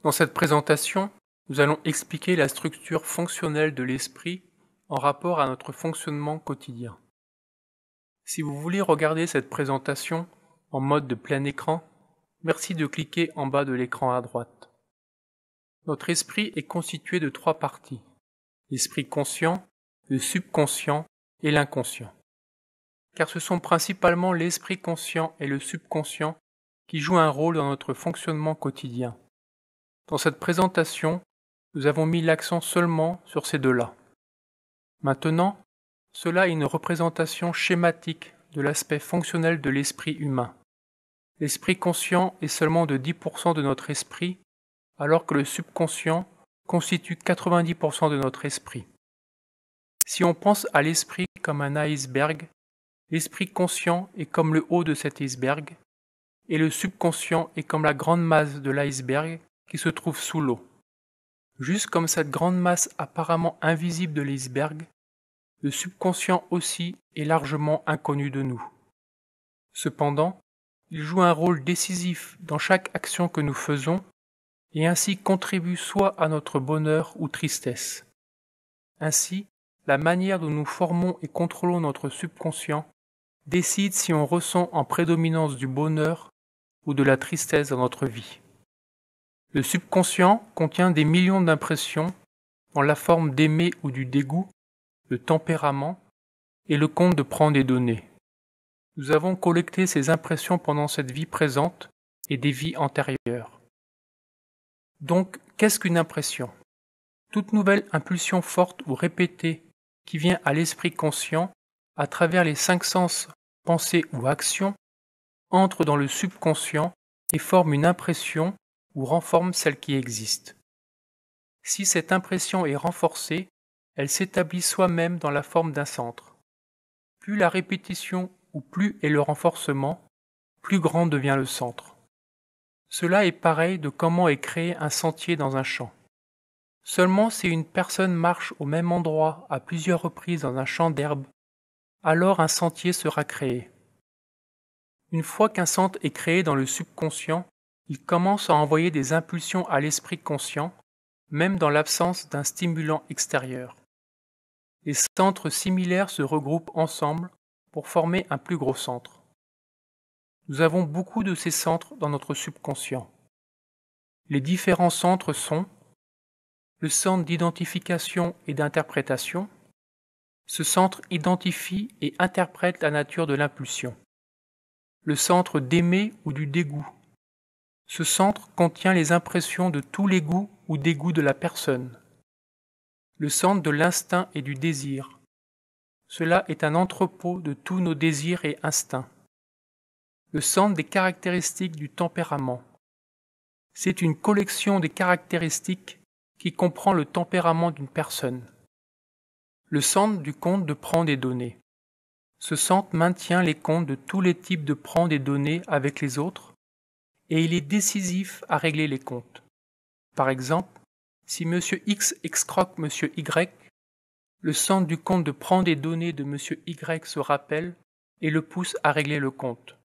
Dans cette présentation, nous allons expliquer la structure fonctionnelle de l'esprit en rapport à notre fonctionnement quotidien. Si vous voulez regarder cette présentation en mode de plein écran, merci de cliquer en bas de l'écran à droite. Notre esprit est constitué de 3 parties: l'esprit conscient, le subconscient et l'inconscient. Car ce sont principalement l'esprit conscient et le subconscient qui jouent un rôle dans notre fonctionnement quotidien. Dans cette présentation, nous avons mis l'accent seulement sur ces deux-là. Maintenant, cela est une représentation schématique de l'aspect fonctionnel de l'esprit humain. L'esprit conscient est seulement de 10% de notre esprit, alors que le subconscient constitue 90% de notre esprit. Si on pense à l'esprit comme un iceberg, l'esprit conscient est comme le haut de cet iceberg, et le subconscient est comme la grande masse de l'iceberg qui se trouve sous l'eau. Juste comme cette grande masse apparemment invisible de l'iceberg, le subconscient aussi est largement inconnu de nous. Cependant, il joue un rôle décisif dans chaque action que nous faisons et ainsi contribue soit à notre bonheur ou tristesse. Ainsi, la manière dont nous formons et contrôlons notre subconscient décide si on ressent en prédominance du bonheur ou de la tristesse dans notre vie. Le subconscient contient des millions d'impressions en la forme d'aimer ou du dégoût, le tempérament et le compte de prendre des données. Nous avons collecté ces impressions pendant cette vie présente et des vies antérieures. Donc, qu'est-ce qu'une impression? Toute nouvelle impulsion forte ou répétée qui vient à l'esprit conscient à travers les 5 sens, pensée ou action, entre dans le subconscient et forme une impression ou renforce celle qui existe. Si cette impression est renforcée, elle s'établit soi-même dans la forme d'un centre. Plus la répétition ou plus est le renforcement, plus grand devient le centre. Cela est pareil de comment est créé un sentier dans un champ. Seulement si une personne marche au même endroit à plusieurs reprises dans un champ d'herbe, alors un sentier sera créé. Une fois qu'un centre est créé dans le subconscient, il commence à envoyer des impulsions à l'esprit conscient, même dans l'absence d'un stimulant extérieur. Les centres similaires se regroupent ensemble pour former un plus gros centre. Nous avons beaucoup de ces centres dans notre subconscient. Les différents centres sont le centre d'identification et d'interprétation. Ce centre identifie et interprète la nature de l'impulsion. Le centre d'aimer ou du dégoût. Ce centre contient les impressions de tous les goûts ou dégoûts de la personne. Le centre de l'instinct et du désir. Cela est un entrepôt de tous nos désirs et instincts. Le centre des caractéristiques du tempérament. C'est une collection des caractéristiques qui comprend le tempérament d'une personne. Le centre du compte de prendre des données. Ce centre maintient les comptes de tous les types de prendre des données avec les autres et il est décisif à régler les comptes. Par exemple, si M. X excroque M. Y, le centre du compte de prendre des données de M. Y se rappelle et le pousse à régler le compte.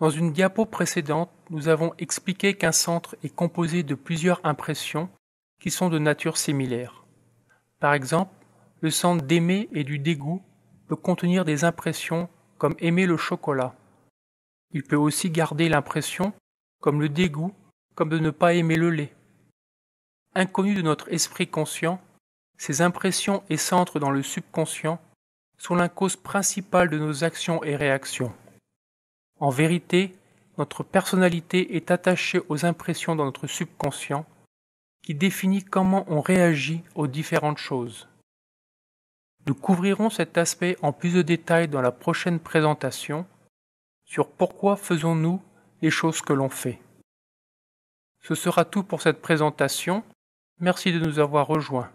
Dans une diapo précédente, nous avons expliqué qu'un centre est composé de plusieurs impressions qui sont de nature similaire. Par exemple, le centre d'aimer et du dégoût peut contenir des impressions comme aimer le chocolat. Il peut aussi garder l'impression, comme le dégoût, comme de ne pas aimer le lait. Inconnues de notre esprit conscient, ces impressions et centres dans le subconscient sont la cause principale de nos actions et réactions. En vérité, notre personnalité est attachée aux impressions dans notre subconscient qui définit comment on réagit aux différentes choses. Nous couvrirons cet aspect en plus de détails dans la prochaine présentation sur pourquoi faisons-nous les choses que l'on fait. Ce sera tout pour cette présentation. Merci de nous avoir rejoints.